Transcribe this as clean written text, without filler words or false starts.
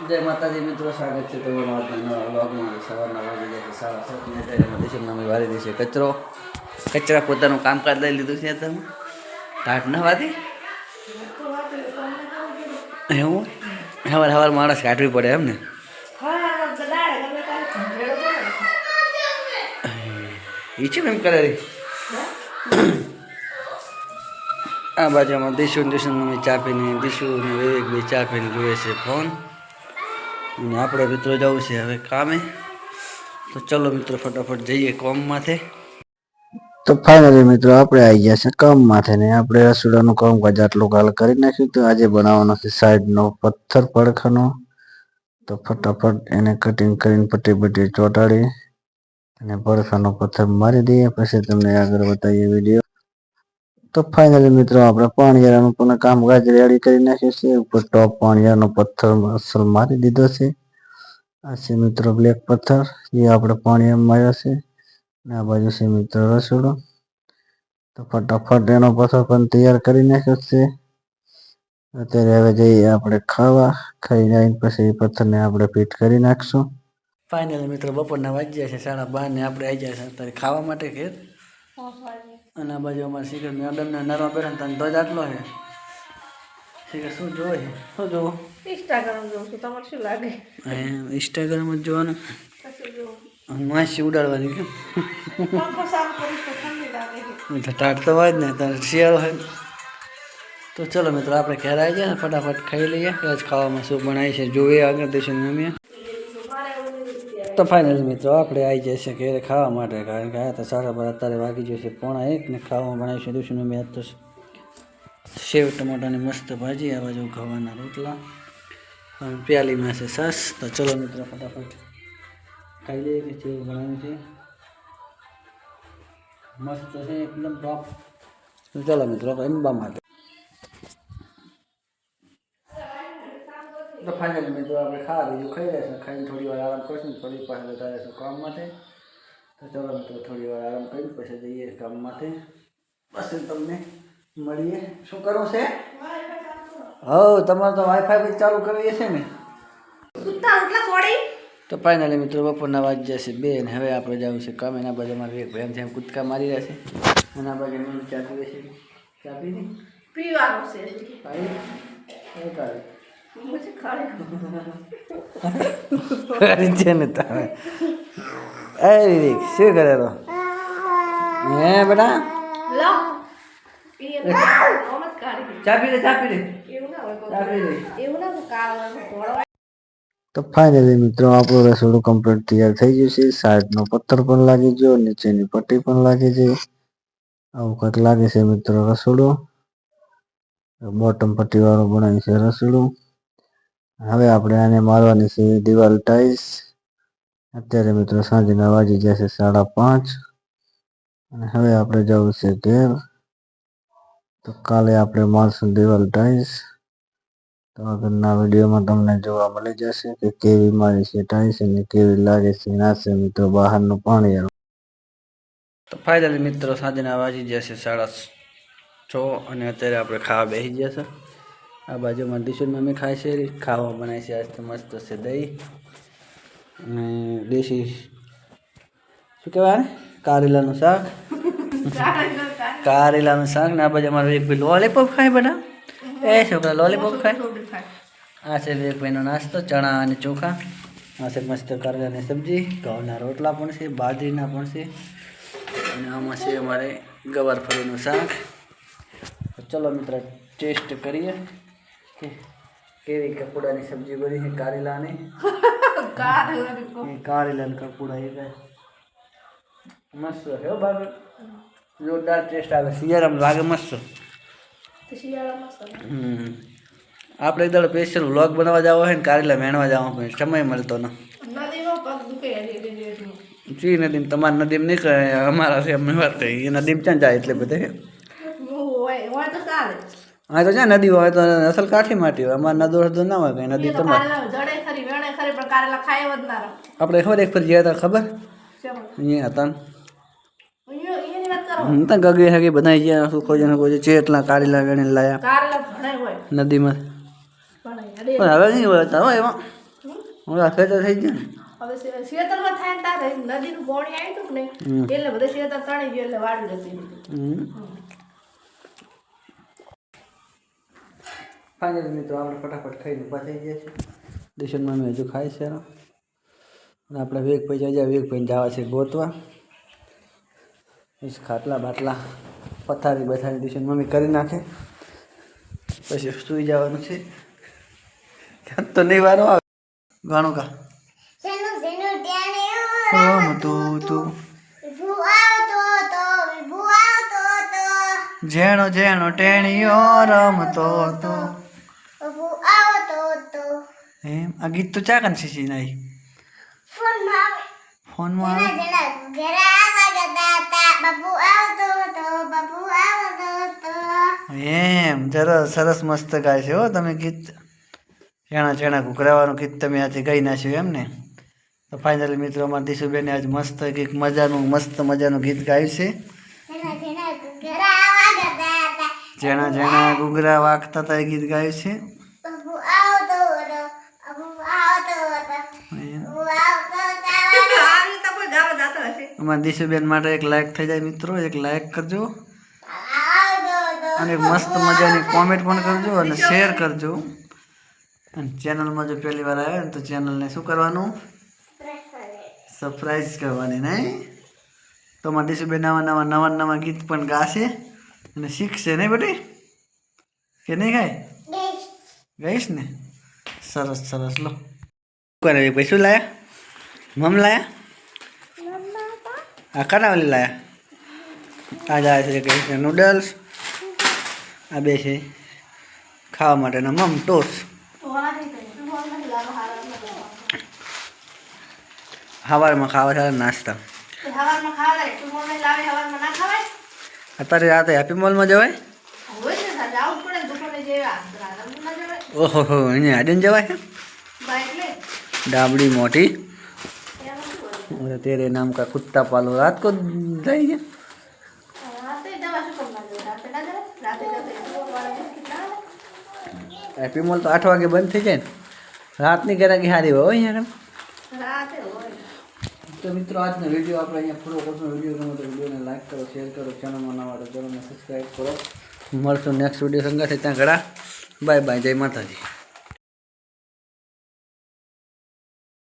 જય માતાજી મિત્રો, સ્વાગત છે તમારું આજના વ્લોગમાં. સવારના વાગી જાય 7:30 ને અત્યારે મધેશ્વરની વારી દેશે કચરા પોતાનું કામકાજ લઈ લીધું છે. તમે ટાટ ના વાતી એવું સવાર માણસ કાઢવી પડે એમ ને. એ છે ને એમ કરે આ બાજુમાં દિશુ મમ્મી ચા પીને, દિશુ વિવેક બે ચા પીને જોવે છે ફોન. અને આપણે મિત્રો જવું છે હવે કામે. તો ચલો મિત્રો ફટાફટ જઈએ કોમમાંથી. તો ફાઇનલી મિત્રો આપણે આવી ગયા છે કામમાંથી ને આપણે રસોડાનું કામકાજ આટલું કાલ કરી નાખ્યું. તો આજે બનાવવાનો છે સાઈડનો પથ્થર પડખાનો. તો ફટાફટ એને કટિંગ કરીને પટ્ટી ચોંટાડી અને પડખાનો પથ્થર મારી દઈએ, પછી તમને આગળ બતાવીએ વિડીયો. તો ફાઇનલી મિત્રો આપણે પાણીયારાનું પણ કામકાજ રેડી કરી નાખ્યું છે. ઉપર ટોપ પાણીયારનો પથ્થર અસલ મારી દીધો છે. આ છે મિત્રો બ્લેક પથ્થર, જે આપણે પાણીયાર માર્યો છે. અને આ બાજુ છે મિત્રો રસોડો. તો ફટાફટ એનો પથ્થર પણ તૈયાર કરી નાખ્યો છે. અત્યારે હવે જઈએ આપણે ખાવા. ખાઈને આવીને પછી એ પથ્થરને આપણે ફિટ કરી નાખશું. ફાઇનલી મિત્રો બપોરના વાગ્યા છે 12:30 ને આપણે આવી ગયા છે અત્યારે ખાવા માટે ઘેર. અને આ બાજુ અમારે શીખર મેડમને નરવા બેઠા તને ધજ આટલો છે. શીખર શું જોવે છે? શું જોવું? ઇન્સ્ટાગ્રામ જોઉં છું. તમારે શું લાગે? ઇન્સ્ટાગ્રામ જ જોવાનું. માસી ઉડાડવાની કેમ? ટાટ તો હોય જ ને, તારે શિયાળો હોય. તો ચલો મિત્રો આપણે ઘેર આવી જાય ફટાફટ ખાઈ લઈએ. આજ ખાવામાં શું બનાવી છે જોઈએ આગળ દેશું મમ્મીએ. તો ફાઇનલી મિત્રો આપણે આવી જાય છે ઘેરે ખાવા માટે, કારણ કે આ તો 12:30 અત્યારે વાગી જશે 1:45 ને ખાવામાં બનાવીશું દેશું મમ્મી. આજ તો સેવ ટમાટાની મસ્ત ભાજી, આ બાજુ ઘઉંના રોટલા અને પ્યાલીમાં છે છાશ. તો ચલો મિત્રો ફટાફટ ખાઈ લઈએ કે જેવું બનાવ્યું છે. મસ્ત છે એકદમ ટોપ. તો ચાલો મિત્રો એમબા માટે. તો ફાઇનલી મિત્રો આપણે ખાવા બીજું ખાઈ લઈશું. ખાઈને થોડી વાર આરામ કરીશું, થોડી પાસે જતા રહીશું કામ માટે. તો ચાલો મિત્રો થોડી વાર આરામ કરીને પછી જઈએ કામ માટે. પછી તમને મળીએ. શું કરવું છે? હા, તમારે તો વાઈફાઈ બી ચાલુ કરવી છે ને. તો ફાઇનલી મિત્રો બપોરના વાગ્યા છે 2 ને હવે આપણે જવું છે કામ. એના બાજુ અમારે એક ભાઈ એમ કૂદકા મારી રહ્યા છે. એના બાજુ મને ચા પીવે છે. ચા પીધી? પીવાનું છે. ખાલી છે ને તમે શું કરે રો હે બેટા? ચા પી લે. તો ફાઇનલી મિત્રો આપણું રસોડું કમ્પ્લીટ તૈયાર થઈ ગયું છે. સાઈડનો પથ્થર પણ લાગી ગયો, નીચેની પટ્ટી પણ લાગી છે. આવું કંઈક લાગે છે મિત્રો રસોડું. બોટમ પટ્ટી વાળું બનાવ્યું છે રસોડું. હવે આપણે આને મારવાની છે દિવાલ ટાઈલ્સ. અત્યારે મિત્રો સાંજના વાગી જશે 5:30 અને હવે આપણે જવું છે ઘેર. તો કાલે આપણે મારશું દિવાલ ટાઈલ્સ. તો આગળના વિડીયોમાં તમને જોવા મળી જશે કે કેવી મારી છે ટાઈલ્સ અને કેવી લાગે છે. ના છે મિત્રો બહારનું પાણી. તો ફાઇનલી મિત્રો સાંજના વાગી જશે 6:30 અને અત્યારે આપણે ખાવા બેસી ગયા છે. આ બાજુમાં દિશુન મમ્મી ખાય છે. ખાવા બનાવે છે આજ તો મસ્ત છે દહીં અને દેશી શું કહેવાય કારેલાનું શાક. કારેલાનું શાક ને આ બાજુ અમારે એક ભાઈ લોલીપોપ ખાય બેટા. એ છોકરા લોલીપોપ ખાય. આ છે એક ભાઈનો નાસ્તો, ચણા અને ચોખા. આ છે મસ્ત કારેલાની સબ્જી, ઘઉંના રોટલા પણ છે, બાજરીના પણ છે અને આમાં છે અમારે ગવારફળીનું શાક. ચલો મિત્ર ટેસ્ટ કરીએ કે કેવી કપૂડાની સબ્જી બની છે. કારેલાની કપૂડા એ મસ્ત છે બાબા, જોરદાર ટેસ્ટ આવે. શિયાળામાં લાગે મસ્ત. આપણે એક દાડો સ્પેશિયલ વ્લોગ બનાવવા જવો હોય ને કારેલા વેણવા જવા પણ સમય મળતો ન. જી નદીમ તમારી નદીમ નહીં કરે અમારા છે એમની વાત થઈ. એ નદીમ ક્યાં જાય એટલે બધે હા તો ક્યાં નદી હોય તો અસલ કાઠી માટી હોય. અમારે નદો ના હોય કઈ નદી તમારે. આપણે ખબર એક ફર ગયા હતા ખબર અહીંયા હતા ગગી હગી બધા ગયા શું ખોજે ખોજે ચેટલા કારેલા વેણી લાયા નદીમાં. પણ હવે નહીં વળતા હોય એમાં ઓલા ખેતર થઈ ગયા ને હવે શેતરમાં થાય ને તારે નદીનું પાણી આવ્યું હતું ને એટલે બધા શેતર તણી ગયું એટલે વાડી જતી હમ. ફાઇનલી મિત્રો આપણે ફટાફટ ખાઈને ઊભા થઈ ગયા છે દિશનમાં હજુ ખાય છે અને આપણે વેગભાઈ જાય વેગભાઈને જવા છે ગોતવા પછી ખાટલા બાટલા પથારી બથારી દિશન મમ્મી કરી નાખે પછી સૂઈ જવાનું છે ત્યાં તો નહીં વારો આવે ગાણું કા ઝેણો ઝેણો ટેણીયો રમતો હતો એમ આ ગીત તો ચા કન શીશી નાઈ ફોનમાં એમ જરા સરસ મસ્ત ગાય છે હો તમે ગીત ચેણા ચેણા ઘૂઘરાવાનું ગીત તમે આજે ગાઈ નાખ્યું એમ ને તો ફાઇનલી મિત્રો અમારા દિશુબેને આજ મસ્ત કંઈક મજાનું ગીત ગાયું છે જેણા જેણા ઘૂઘરા વાગતા હતા એ ગીત ગાયું છે અમારા દિશુબેન માટે એક લાઈક થઈ જાય મિત્રો એક લાઈક કરજો અને એક મસ્ત મજાની કોમેન્ટ પણ કરજો અને શેર કરજો અને ચેનલમાં જો પહેલી વાર આવે ને તો ચેનલને શું કરવાનું સરપ્રાઈઝ કરવાની નહીં તો અમારા દિશુબેન નવા ગીત પણ ગાશે અને શીખશે નહીં બેટી કે નહીં ગાય ગાઈશ ને સરસ સરસ લો કરે ભાઈ શું લાયા મમ લાયા આ કરાવેલી લાયા આ જાય છે કહે છે નૂડલ્સ આ બે છે ખાવા માટેના મમ ટોસ સવારમાં ખાવા છે નાસ્તા અત્યારે રાતે હેપી મોલમાં જવાય ઓહો હો અહીંયા આડીને જવાય डाबड़ी मोटी और तेरे नाम का कुत्ता पालो रात को जाइए हैप्पी मॉल तो 8 वागे बंद थी जाए रात नहीं करा कि हारी हो यहाँ तो मित्रों आज वीडियो आप पूरा करशो वीडियो गमो तो वीडियो ने लाइक करो शेर करो चैनल में नवा तो चैनल ने सब्सक्राइब करो मळशुं नेक्स्ट वीडियो संगा त्या घड़ा बाय बाय जय माताजी।